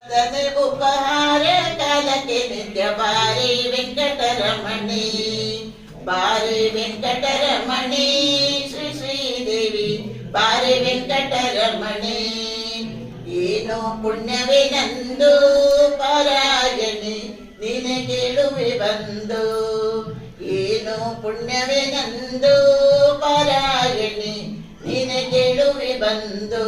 ಉಪಹಾರ ಕಾಲಕ್ಕೆ ನಿತ್ಯ ಬಾರಿ ವೆಂಕಟರಮಣಿ, ಬಾರಿ ವೆಂಕಟರಮಣಿ, ಶ್ರೀ ಶ್ರೀದೇವಿ ಬಾರಿ ವೆಂಕಟರಮಣಿ. ಏನು ಪುಣ್ಯವೇ ನಂದು ಪರಾಯಣಿ, ನೀನೆ ಕೇಳುವೆ ಬಂದು. ಏನು ಪುಣ್ಯವೇ ನಂದು ಪರಾಯಣಿ, ನೀನೆ ಕೇಳುವೆ ಬಂದು.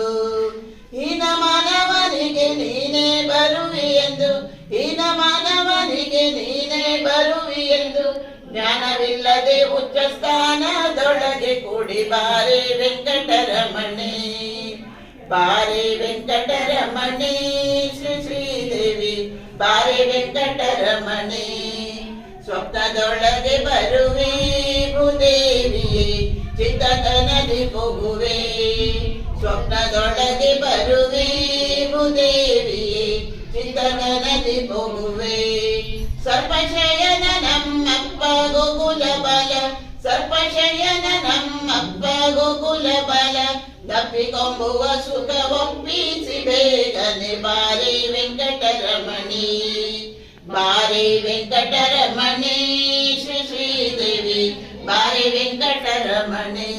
ಹೀನ ಮಾನವನಿಗೆ ನೀನೇ ಬರುವಿ ಎಂದು, ಹೀನ ಮಾನವನಿಗೆ ನೀನೇ ಬರುವಿ ಎಂದು, ಜ್ಞಾನವಿಲ್ಲದೆ ಉಚ್ಚ ಸ್ಥಾನದೊಳಗೆ ಕೂಡಿ ಬಾರಿ ವೆಂಕಟರಮಣಿ, ಬಾರಿ ವೆಂಕಟರಮಣಿ, ಶ್ರೀ ಶ್ರೀದೇವಿ ಬಾರಿ ವೆಂಕಟರಮಣಿ. ಸ್ವಪ್ನದೊಳಗೆ ಬರುವೆ ಭೂದೇವಿಯೇ, ಚಿತ್ತಕನದಿ ಹೋಗುವೆ. ಸ್ವಪ್ನದೊಳಗೆ ಬರುವೆ ಭೂದೇವಿಯೇ, ಚಿತ್ತಕನದಿ ಹೋಗುವೆ. ಸರ್ಪಶಯನ ನಮ್ಮಪ್ಪ ಗೋಕುಲ ಬಲ, ಸರ್ಪಶಯನ ನಮ್ಮಪ್ಪ ಗೋಕುಲ ಬಲ. ತಪ್ಪಿಕೊಂಬುವ ಸುಖ ಒಪ್ಪಿಸಿ ಬೇಗನೆ ಬಾರಿ ವೆಂಕಟರಮಣಿ, ಬಾರಿ ವೆಂಕಟರಮಣಿ, ಶ್ರೀ ಶ್ರೀದೇವಿ ಬಾರಿ ವೆಂಕಟರಮಣಿ.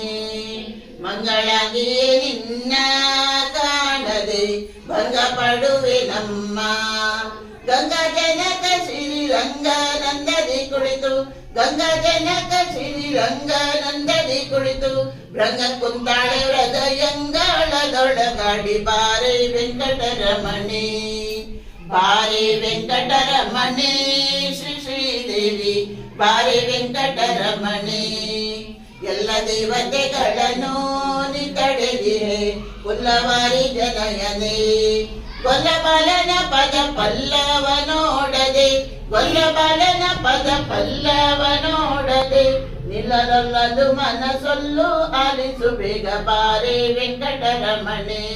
ಮಂಗಳಾಗಿಯೇ ನಿನ್ನ ಕಾಣದೆ ಭಂಗ ಪಡುವೆ ನಮ್ಮ, ಗಂಗಾ ಜನಕ ಶ್ರೀರಂಗನಂದದಿ ಕುಳಿತು, ಗಂಗಾ ಜನಕ ಶ್ರೀರಂಗನಂದದಿ ಕುಳಿತು. ಭೃಂಗ ಕುಂತಾಳೆ ಹೃದಯಂಗಳದೊಳಗಾಡಿ ಬಾರಿ ವೆಂಕಟರಮಣಿ, ಬಾರಿ ವೆಂಕಟರಮಣಿ, ಶ್ರೀ ಶ್ರೀದೇವಿ ಬಾರಿ ವೆಂಕಟರಮಣಿ. ಎಲ್ಲ ದೇವತೆಗಳನ್ನು ನಿ ತಡೆದಿರೆ ಕುಲ್ಲವಾರಿ ಜನಯನೆ, ಗೊಲ್ಲಬಾಲನ ಪದ ಪಲ್ಲವ ನೋಡದೆ, ಗೊಲ್ಲಬಾಲನ ಪದ ಪಲ್ಲವ ನೋಡದೆ. ನಿಲ್ಲಲೊಲ್ಲದು ಮನಸೊಲ್ಲು ಆಲಿಸು ಬೇಗ ಬಾರಿ ವೆಂಕಟರಮಣಿ,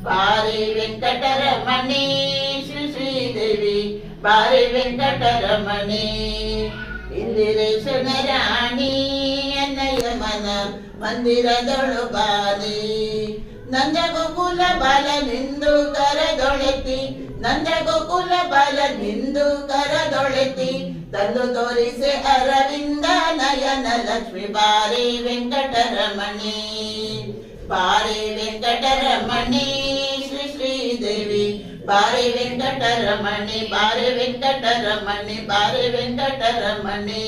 ಬಾರಿ ವೆಂಕಟರಮಣಿ, ಶ್ರೀ ಶ್ರೀದೇವಿ ಬಾರಿ ವೆಂಕಟರಮಣಿ. ಇಂದಿರೇಶನ ರಾಣಿ ಅನ್ನಯ್ಯ ಮನ ಮಂದಿರದೊಳು ಬಾರಿ, ನಂದ ಗೋಕುಲ ಬಾಲ ನಿಂದು ಕರದೊಳೆತಿ, ನಂದ ಗೋಕುಲ ಬಾಲ ನಿಂದು ಕರದೊಳೆತಿ. ತಂದು ತೋರಿಸೆ ಅರವಿಂದ ನಯನ ಲಕ್ಷ್ಮಿ ಬಾರಿ ವೆಂಕಟರಮಣಿ, ಬಾರಿ ವೆಂಕಟರಮಣಿ, ಶ್ರೀ ಶ್ರೀದೇವಿ ಬಾರಿ ವೆಂಕಟರಮಣಿ, ಬಾರಿ ವೆಂಕಟರಮಣಿ, ಬಾರಿ ವೆಂಕಟರಮಣಿ.